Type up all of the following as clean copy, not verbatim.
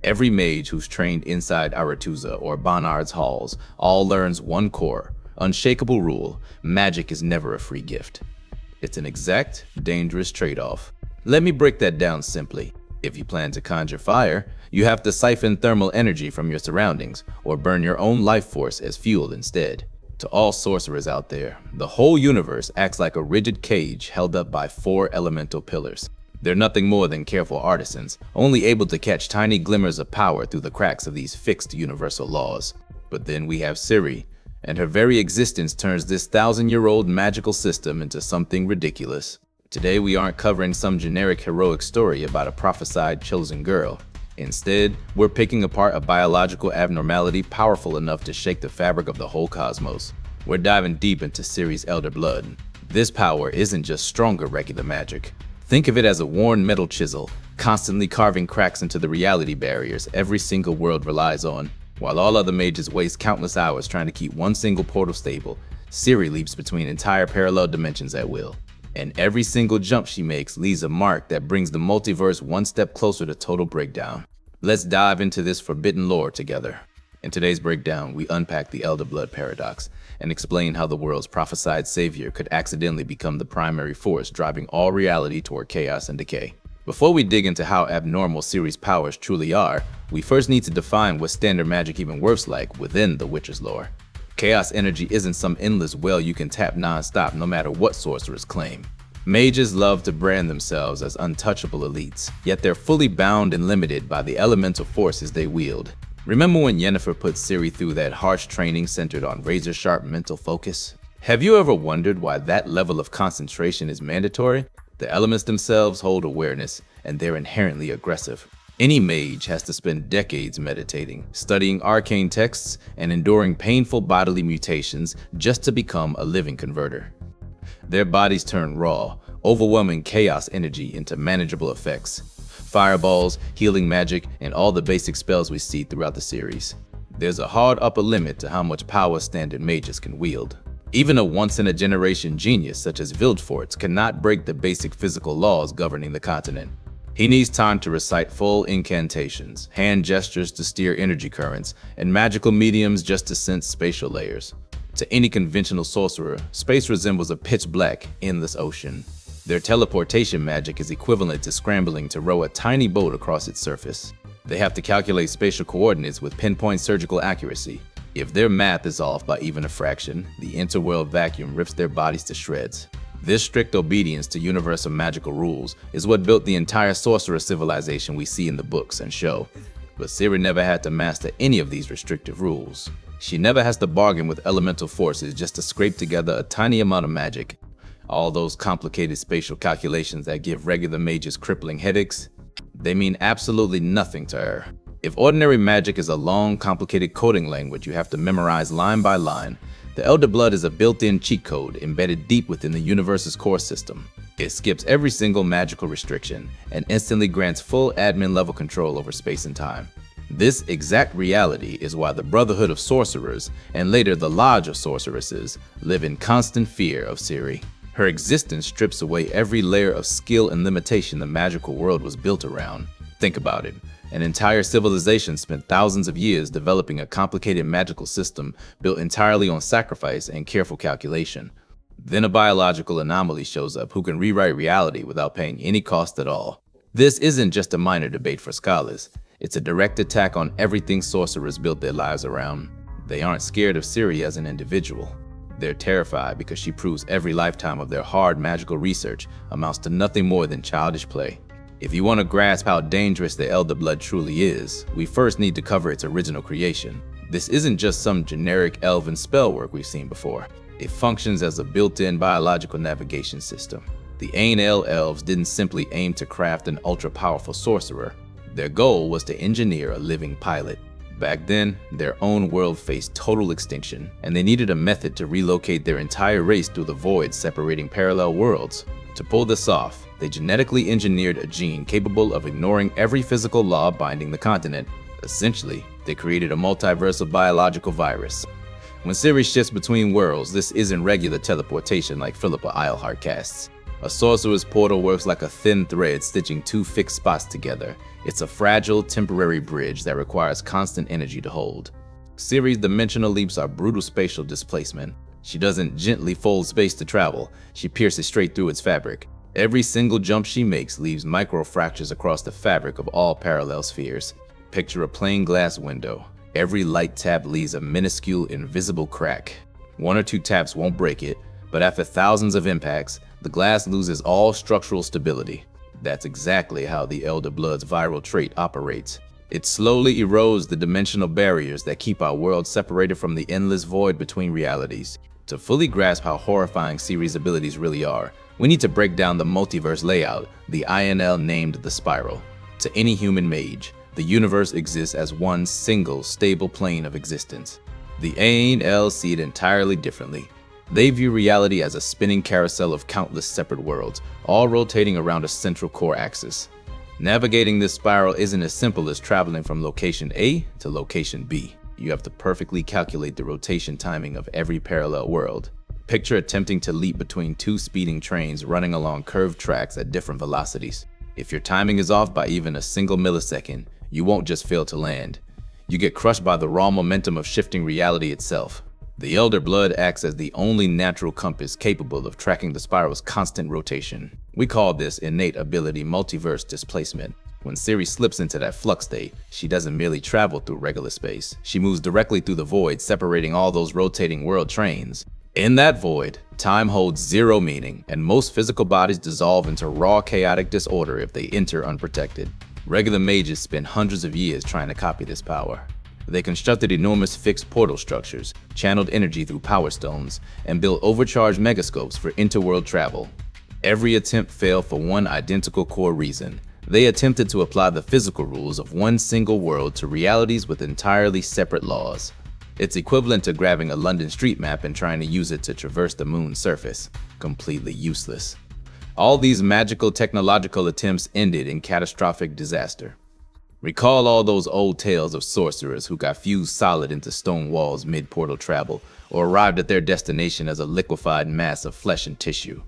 Every mage who's trained inside Aretuza or Bonard's halls all learns one core, unshakable rule: magic is never a free gift. It's an exact, dangerous trade-off. Let me break that down simply. If you plan to conjure fire, you have to siphon thermal energy from your surroundings or burn your own life force as fuel instead. To all sorcerers out there, the whole universe acts like a rigid cage held up by 4 elemental pillars. They're nothing more than careful artisans, only able to catch tiny glimmers of power through the cracks of these fixed universal laws. But then we have Ciri, and her very existence turns this 1,000-year-old magical system into something ridiculous. Today we aren't covering some generic heroic story about a prophesied chosen girl. Instead, we're picking apart a biological abnormality powerful enough to shake the fabric of the whole cosmos. We're diving deep into Ciri's elder blood. This power isn't just stronger regular magic. Think of it as a worn metal chisel, constantly carving cracks into the reality barriers every single world relies on. While all other mages waste countless hours trying to keep one single portal stable, Ciri leaps between entire parallel dimensions at will. And every single jump she makes leaves a mark that brings the multiverse one step closer to total breakdown. Let's dive into this forbidden lore together. In today's breakdown, we unpack the Elder Blood paradox and explain how the world's prophesied savior could accidentally become the primary force driving all reality toward chaos and decay. Before we dig into how abnormal Ciri's powers truly are, we first need to define what standard magic even works like within the Witcher's lore. Chaos energy isn't some endless well you can tap non-stop no matter what sorcerers claim. Mages love to brand themselves as untouchable elites, yet they're fully bound and limited by the elemental forces they wield. Remember when Yennefer put Ciri through that harsh training centered on razor-sharp mental focus? Have you ever wondered why that level of concentration is mandatory? The elements themselves hold awareness, and they're inherently aggressive. Any mage has to spend decades meditating, studying arcane texts, and enduring painful bodily mutations just to become a living converter. Their bodies turn raw, overwhelming chaos energy into manageable effects. Fireballs, healing magic, and all the basic spells we see throughout the series. There's a hard upper limit to how much power standard mages can wield. Even a once-in-a-generation genius such as Vilgefortz cannot break the basic physical laws governing the continent. He needs time to recite full incantations, hand gestures to steer energy currents, and magical mediums just to sense spatial layers. To any conventional sorcerer, space resembles a pitch-black, endless ocean. Their teleportation magic is equivalent to scrambling to row a tiny boat across its surface. They have to calculate spatial coordinates with pinpoint surgical accuracy. If their math is off by even a fraction, the interworld vacuum rips their bodies to shreds. This strict obedience to universal magical rules is what built the entire sorcerer civilization we see in the books and show. But Ciri never had to master any of these restrictive rules. She never has to bargain with elemental forces just to scrape together a tiny amount of magic. All those complicated spatial calculations that give regular mages crippling headaches, they mean absolutely nothing to her. If ordinary magic is a long, complicated coding language you have to memorize line by line, the Elder Blood is a built-in cheat code embedded deep within the universe's core system. It skips every single magical restriction and instantly grants full admin-level control over space and time. This exact reality is why the Brotherhood of Sorcerers, and later the Lodge of Sorceresses, live in constant fear of Ciri. Her existence strips away every layer of skill and limitation the magical world was built around. Think about it. An entire civilization spent thousands of years developing a complicated magical system built entirely on sacrifice and careful calculation. Then a biological anomaly shows up who can rewrite reality without paying any cost at all. This isn't just a minor debate for scholars. It's a direct attack on everything sorcerers built their lives around. They aren't scared of Ciri as an individual. They're terrified because she proves every lifetime of their hard magical research amounts to nothing more than childish play. If you want to grasp how dangerous the Elder Blood truly is, we first need to cover its original creation. This isn't just some generic elven spell work we've seen before. It functions as a built-in biological navigation system. The Aen Elle elves didn't simply aim to craft an ultra-powerful sorcerer. Their goal was to engineer a living pilot. Back then, their own world faced total extinction, and they needed a method to relocate their entire race through the void separating parallel worlds. To pull this off, they genetically engineered a gene capable of ignoring every physical law binding the continent. Essentially, they created a multiversal biological virus. When Ciri shifts between worlds, this isn't regular teleportation like Philippa Eilhart casts. A sorcerer's portal works like a thin thread stitching two fixed spots together. It's a fragile, temporary bridge that requires constant energy to hold. Ciri's dimensional leaps are brutal spatial displacement. She doesn't gently fold space to travel, she pierces straight through its fabric. Every single jump she makes leaves microfractures across the fabric of all parallel spheres. Picture a plain glass window. Every light tap leaves a minuscule, invisible crack. One or two taps won't break it, but after thousands of impacts, the glass loses all structural stability. That's exactly how the Elder Blood's viral trait operates. It slowly erodes the dimensional barriers that keep our world separated from the endless void between realities. To fully grasp how horrifying Ciri's abilities really are, we need to break down the multiverse layout the Aen Elle named the Spiral. To any human mage, the universe exists as one single, stable plane of existence. The Aen Elle see it entirely differently. They view reality as a spinning carousel of countless separate worlds, all rotating around a central core axis. Navigating this spiral isn't as simple as traveling from location A to location B. You have to perfectly calculate the rotation timing of every parallel world. Picture attempting to leap between two speeding trains running along curved tracks at different velocities. If your timing is off by even a single millisecond, you won't just fail to land. You get crushed by the raw momentum of shifting reality itself. The Elder Blood acts as the only natural compass capable of tracking the spiral's constant rotation. We call this innate ability multiverse displacement. When Ciri slips into that flux state, she doesn't merely travel through regular space. She moves directly through the void, separating all those rotating world trains. In that void, time holds zero meaning, and most physical bodies dissolve into raw chaotic disorder if they enter unprotected. Regular mages spend hundreds of years trying to copy this power. They constructed enormous fixed portal structures, channeled energy through power stones, and built overcharged megascopes for interworld travel. Every attempt failed for one identical core reason. They attempted to apply the physical rules of one single world to realities with entirely separate laws. It's equivalent to grabbing a London street map and trying to use it to traverse the moon's surface. Completely useless. All these magical technological attempts ended in catastrophic disaster. Recall all those old tales of sorcerers who got fused solid into stone walls mid-portal travel, or arrived at their destination as a liquefied mass of flesh and tissue.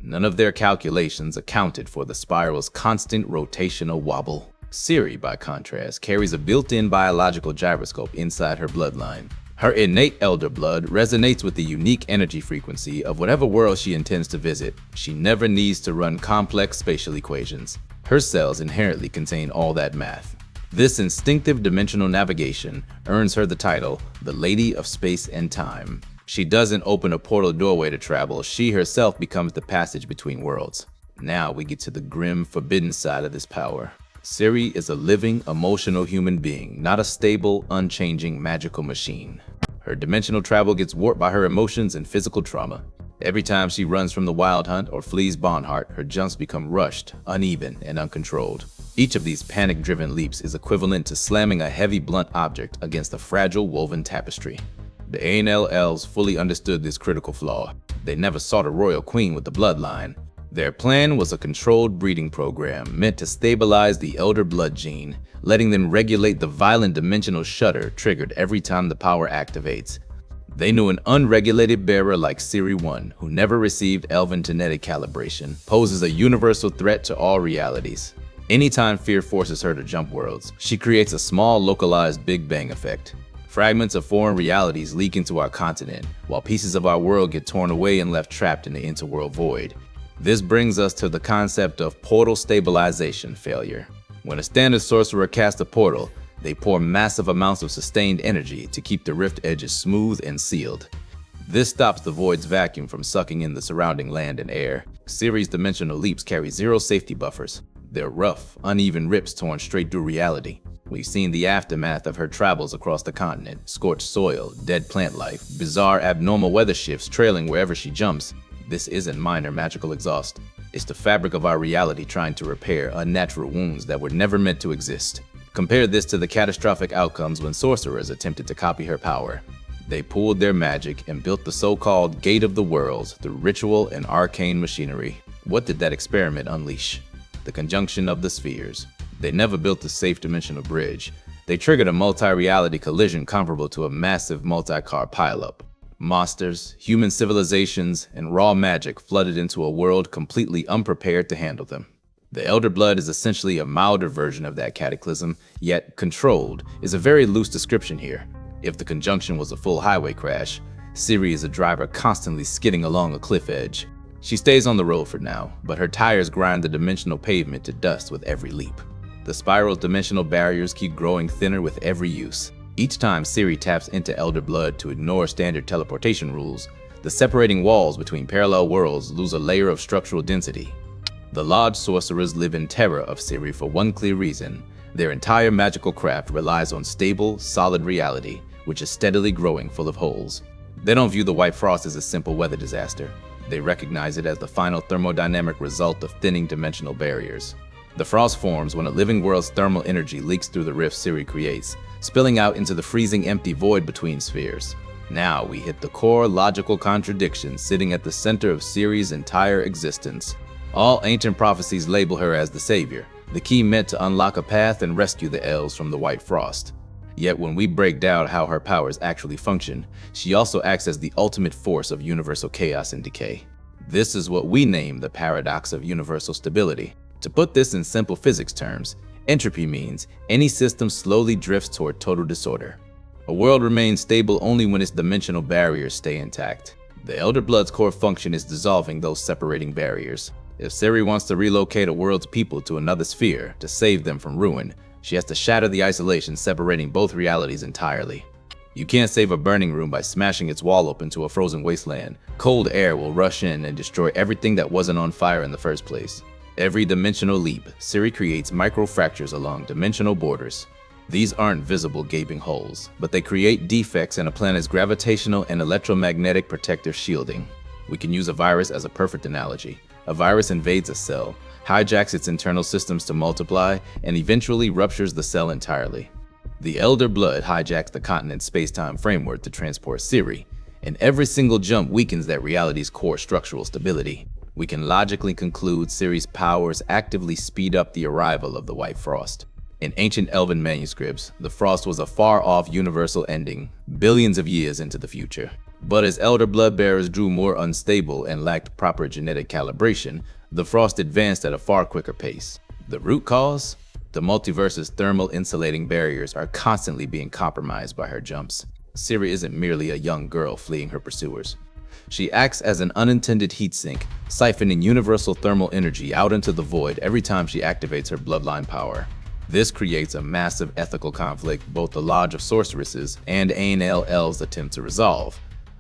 None of their calculations accounted for the spiral's constant rotational wobble. Ciri, by contrast, carries a built-in biological gyroscope inside her bloodline. Her innate elder blood resonates with the unique energy frequency of whatever world she intends to visit. She never needs to run complex spatial equations. Her cells inherently contain all that math. This instinctive dimensional navigation earns her the title, the Lady of Space and Time. She doesn't open a portal doorway to travel, she herself becomes the passage between worlds. Now we get to the grim, forbidden side of this power. Ciri is a living, emotional human being, not a stable, unchanging, magical machine. Her dimensional travel gets warped by her emotions and physical trauma. Every time she runs from the Wild Hunt or flees Bonheart, her jumps become rushed, uneven, and uncontrolled. Each of these panic-driven leaps is equivalent to slamming a heavy, blunt object against a fragile woven tapestry. The Aen Elle elves fully understood this critical flaw. They never sought a royal queen with the bloodline. Their plan was a controlled breeding program meant to stabilize the elder blood gene, letting them regulate the violent dimensional shudder triggered every time the power activates. They knew an unregulated bearer like Ciri I, who never received elven genetic calibration, poses a universal threat to all realities. Anytime fear forces her to jump worlds, she creates a small localized Big Bang effect. Fragments of foreign realities leak into our continent, while pieces of our world get torn away and left trapped in the interworld void. This brings us to the concept of portal stabilization failure. When a standard sorcerer casts a portal, they pour massive amounts of sustained energy to keep the rift edges smooth and sealed. This stops the void's vacuum from sucking in the surrounding land and air. Ciri's dimensional leaps carry zero safety buffers. They're rough, uneven rips torn straight through reality. We've seen the aftermath of her travels across the continent: scorched soil, dead plant life, bizarre abnormal weather shifts trailing wherever she jumps. This isn't minor magical exhaust. It's the fabric of our reality trying to repair unnatural wounds that were never meant to exist. Compare this to the catastrophic outcomes when sorcerers attempted to copy her power. They pooled their magic and built the so-called Gate of the Worlds through ritual and arcane machinery. What did that experiment unleash? The conjunction of the spheres. They never built a safe dimensional bridge. They triggered a multi-reality collision comparable to a massive multi-car pileup. Monsters, human civilizations, and raw magic flooded into a world completely unprepared to handle them. The Elder Blood is essentially a milder version of that cataclysm, yet controlled is a very loose description here. If the conjunction was a full highway crash, Ciri is a driver constantly skidding along a cliff edge. She stays on the road for now, but her tires grind the dimensional pavement to dust with every leap. The spiral dimensional barriers keep growing thinner with every use. Each time Ciri taps into Elder Blood to ignore standard teleportation rules, the separating walls between parallel worlds lose a layer of structural density. The Lodge sorcerers live in terror of Ciri for one clear reason. Their entire magical craft relies on stable, solid reality, which is steadily growing full of holes. They don't view the White Frost as a simple weather disaster. They recognize it as the final thermodynamic result of thinning dimensional barriers. The frost forms when a living world's thermal energy leaks through the rift Ciri creates, spilling out into the freezing empty void between spheres. Now we hit the core logical contradiction sitting at the center of Ciri's entire existence. All ancient prophecies label her as the savior, the key meant to unlock a path and rescue the elves from the White Frost. Yet when we break down how her powers actually function, she also acts as the ultimate force of universal chaos and decay. This is what we name the paradox of universal stability. To put this in simple physics terms, entropy means any system slowly drifts toward total disorder. A world remains stable only when its dimensional barriers stay intact. The Elder Blood's core function is dissolving those separating barriers. If Ciri wants to relocate a world's people to another sphere to save them from ruin, she has to shatter the isolation separating both realities entirely. You can't save a burning room by smashing its wall open to a frozen wasteland. Cold air will rush in and destroy everything that wasn't on fire in the first place. Every dimensional leap, Ciri creates micro-fractures along dimensional borders. These aren't visible gaping holes, but they create defects in a planet's gravitational and electromagnetic protective shielding. We can use a virus as a perfect analogy. A virus invades a cell, hijacks its internal systems to multiply, and eventually ruptures the cell entirely. The Elder Blood hijacks the continent's space-time framework to transport Ciri, and every single jump weakens that reality's core structural stability. We can logically conclude Ciri's powers actively speed up the arrival of the White Frost. In ancient Elven manuscripts, the Frost was a far-off universal ending, billions of years into the future. But as Elder Bloodbearers grew more unstable and lacked proper genetic calibration, the Frost advanced at a far quicker pace. The root cause? The Multiverse's thermal insulating barriers are constantly being compromised by her jumps. Ciri isn't merely a young girl fleeing her pursuers. She acts as an unintended heatsink, siphoning universal thermal energy out into the void every time she activates her bloodline power. This creates a massive ethical conflict both the Lodge of Sorceresses and Aen Elle's attempt to resolve,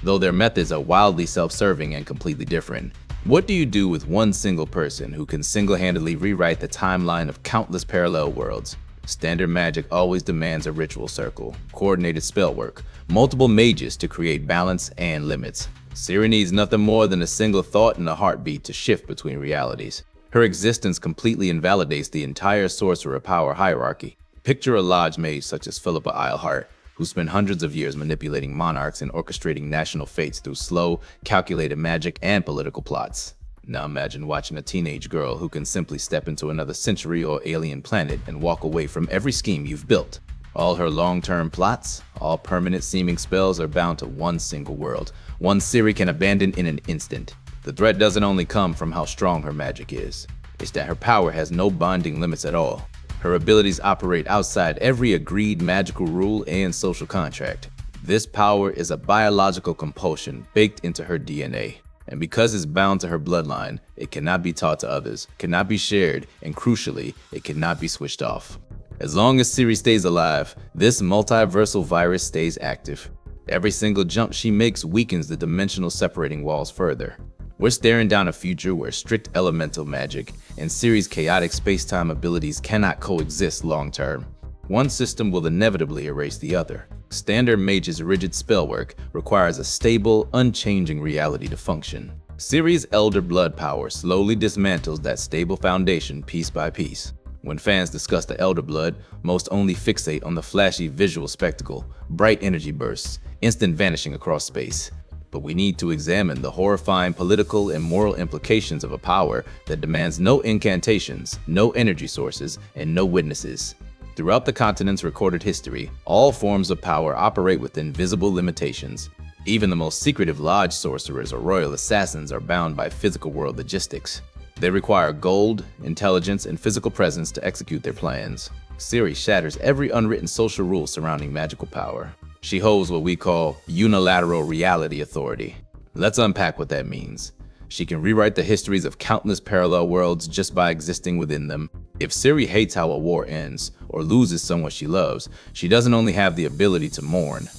though their methods are wildly self-serving and completely different. What do you do with one single person who can single-handedly rewrite the timeline of countless parallel worlds? Standard magic always demands a ritual circle, coordinated spell work, multiple mages to create balance and limits. Ciri needs nothing more than a single thought and a heartbeat to shift between realities. Her existence completely invalidates the entire sorcerer power hierarchy. Picture a lodge mage such as Philippa Eilhart, who spent hundreds of years manipulating monarchs and orchestrating national fates through slow, calculated magic and political plots. Now imagine watching a teenage girl who can simply step into another century or alien planet and walk away from every scheme you've built. All her long-term plots, all permanent-seeming spells are bound to one single world, one Ciri can abandon in an instant. The threat doesn't only come from how strong her magic is, it's that her power has no binding limits at all. Her abilities operate outside every agreed magical rule and social contract. This power is a biological compulsion baked into her DNA. And because it's bound to her bloodline, it cannot be taught to others, cannot be shared, and crucially, it cannot be switched off. As long as Ciri stays alive, this multiversal virus stays active. Every single jump she makes weakens the dimensional separating walls further. We're staring down a future where strict elemental magic and Ciri's chaotic space-time abilities cannot coexist long-term. One system will inevitably erase the other. Standard mage's rigid spellwork requires a stable, unchanging reality to function. Ciri's Elder Blood power slowly dismantles that stable foundation piece by piece. When fans discuss the Elder Blood, most only fixate on the flashy visual spectacle, bright energy bursts, instant vanishing across space. But we need to examine the horrifying political and moral implications of a power that demands no incantations, no energy sources, and no witnesses. Throughout the continent's recorded history, all forms of power operate within visible limitations. Even the most secretive lodge sorcerers or royal assassins are bound by physical world logistics. They require gold, intelligence, and physical presence to execute their plans. Ciri shatters every unwritten social rule surrounding magical power. She holds what we call unilateral reality authority. Let's unpack what that means. She can rewrite the histories of countless parallel worlds just by existing within them. If Ciri hates how a war ends, or loses someone she loves, she doesn't only have the ability to mourn.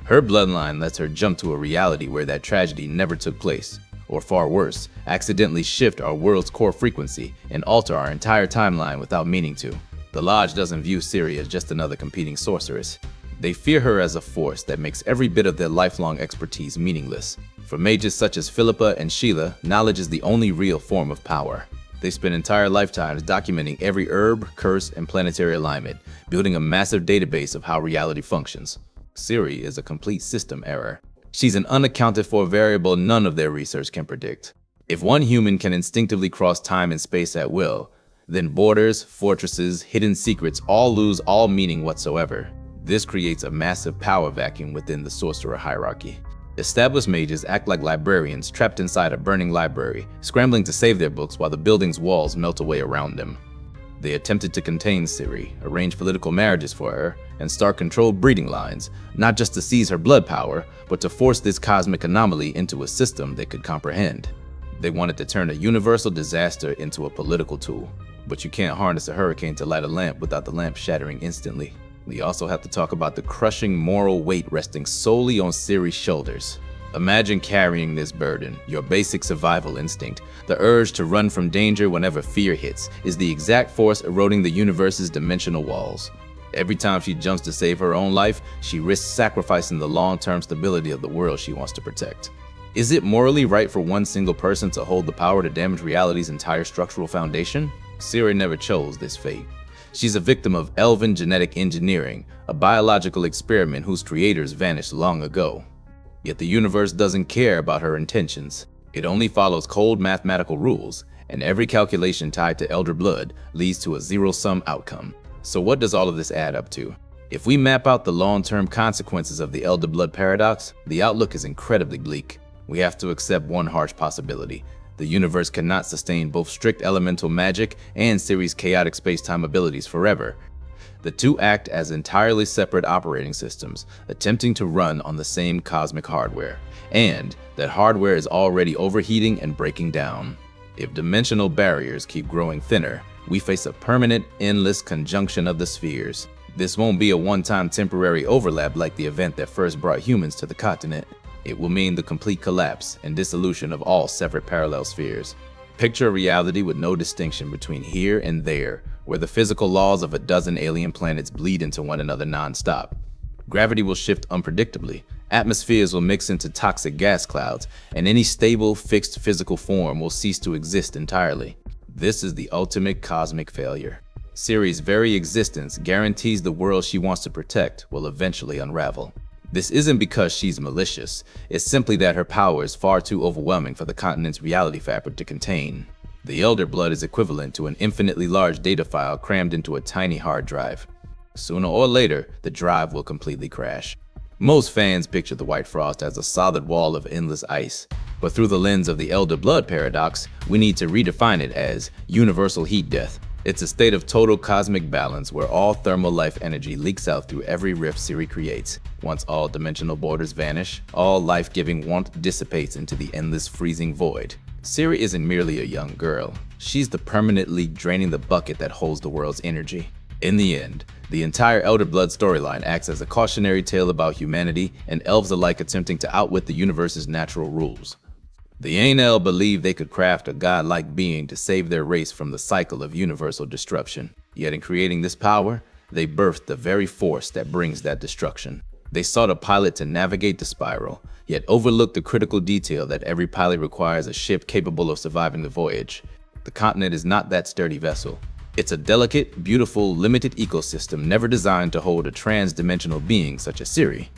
Her bloodline lets her jump to a reality where that tragedy never took place, or far worse, accidentally shift our world's core frequency and alter our entire timeline without meaning to. The Lodge doesn't view Ciri as just another competing sorceress. They fear her as a force that makes every bit of their lifelong expertise meaningless. For mages such as Philippa and Sheila, knowledge is the only real form of power. They spend entire lifetimes documenting every herb, curse, and planetary alignment, building a massive database of how reality functions. Ciri is a complete system error. She's an unaccounted for variable none of their research can predict. If one human can instinctively cross time and space at will, then borders, fortresses, hidden secrets all lose all meaning whatsoever. This creates a massive power vacuum within the sorcerer hierarchy. Established mages act like librarians trapped inside a burning library, scrambling to save their books while the building's walls melt away around them. They attempted to contain Ciri, arrange political marriages for her, and start controlled breeding lines, not just to seize her blood power, but to force this cosmic anomaly into a system they could comprehend. They wanted to turn a universal disaster into a political tool, but you can't harness a hurricane to light a lamp without the lamp shattering instantly. We also have to talk about the crushing moral weight resting solely on Ciri's shoulders. Imagine carrying this burden. Your basic survival instinct, the urge to run from danger whenever fear hits, is the exact force eroding the universe's dimensional walls. Every time she jumps to save her own life, she risks sacrificing the long-term stability of the world she wants to protect. Is it morally right for one single person to hold the power to damage reality's entire structural foundation? Ciri never chose this fate. She's a victim of elven genetic engineering, a biological experiment whose creators vanished long ago. Yet the universe doesn't care about her intentions. It only follows cold mathematical rules, and every calculation tied to elder blood leads to a zero-sum outcome. So what does all of this add up to? If we map out the long-term consequences of the elder blood paradox, the outlook is incredibly bleak. We have to accept one harsh possibility. The universe cannot sustain both strict elemental magic and Ciri's chaotic space-time abilities forever. The two act as entirely separate operating systems, attempting to run on the same cosmic hardware. And that hardware is already overheating and breaking down. If dimensional barriers keep growing thinner, we face a permanent, endless conjunction of the spheres. This won't be a one-time temporary overlap like the event that first brought humans to the continent. It will mean the complete collapse and dissolution of all separate parallel spheres. Picture a reality with no distinction between here and there, where the physical laws of a dozen alien planets bleed into one another non-stop. Gravity will shift unpredictably, atmospheres will mix into toxic gas clouds, and any stable, fixed physical form will cease to exist entirely. This is the ultimate cosmic failure. Ciri's very existence guarantees the world she wants to protect will eventually unravel. This isn't because she's malicious, it's simply that her power is far too overwhelming for the continent's reality fabric to contain. The Elder Blood is equivalent to an infinitely large data file crammed into a tiny hard drive. Sooner or later, the drive will completely crash. Most fans picture the White Frost as a solid wall of endless ice, but through the lens of the Elder Blood paradox, we need to redefine it as universal heat death. It's a state of total cosmic balance where all thermal life energy leaks out through every rift Ciri creates. Once all dimensional borders vanish, all life-giving warmth dissipates into the endless freezing void. Ciri isn't merely a young girl. She's the permanent leak draining the bucket that holds the world's energy. In the end, the entire Elder Blood storyline acts as a cautionary tale about humanity and elves alike attempting to outwit the universe's natural rules. The Aen Elle believed they could craft a godlike being to save their race from the cycle of universal destruction. Yet in creating this power, they birthed the very force that brings that destruction. They sought a pilot to navigate the spiral, yet overlooked the critical detail that every pilot requires a ship capable of surviving the voyage. The continent is not that sturdy vessel. It's a delicate, beautiful, limited ecosystem never designed to hold a trans-dimensional being such as Ciri.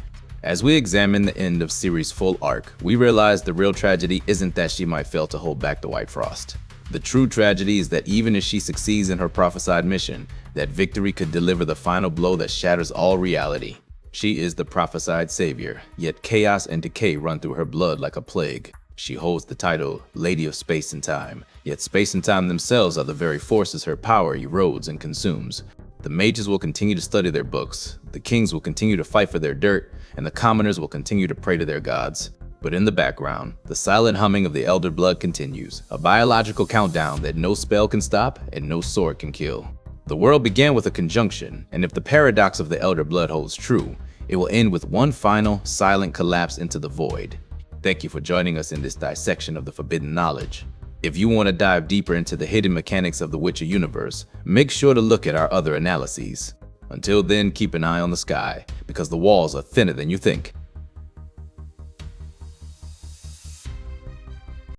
As we examine the end of Ciri's full arc, we realize the real tragedy isn't that she might fail to hold back the White Frost. The true tragedy is that even if she succeeds in her prophesied mission, that victory could deliver the final blow that shatters all reality. She is the prophesied savior, yet chaos and decay run through her blood like a plague. She holds the title Lady of Space and Time, yet space and time themselves are the very forces her power erodes and consumes. The mages will continue to study their books, the kings will continue to fight for their dirt, and the commoners will continue to pray to their gods. But in the background, the silent humming of the elder blood continues, a biological countdown that no spell can stop and no sword can kill. The world began with a conjunction, and if the paradox of the elder blood holds true, it will end with one final, silent collapse into the void. Thank you for joining us in this dissection of the forbidden knowledge. If you want to dive deeper into the hidden mechanics of the Witcher universe, make sure to look at our other analyses. Until then, keep an eye on the sky, because the walls are thinner than you think.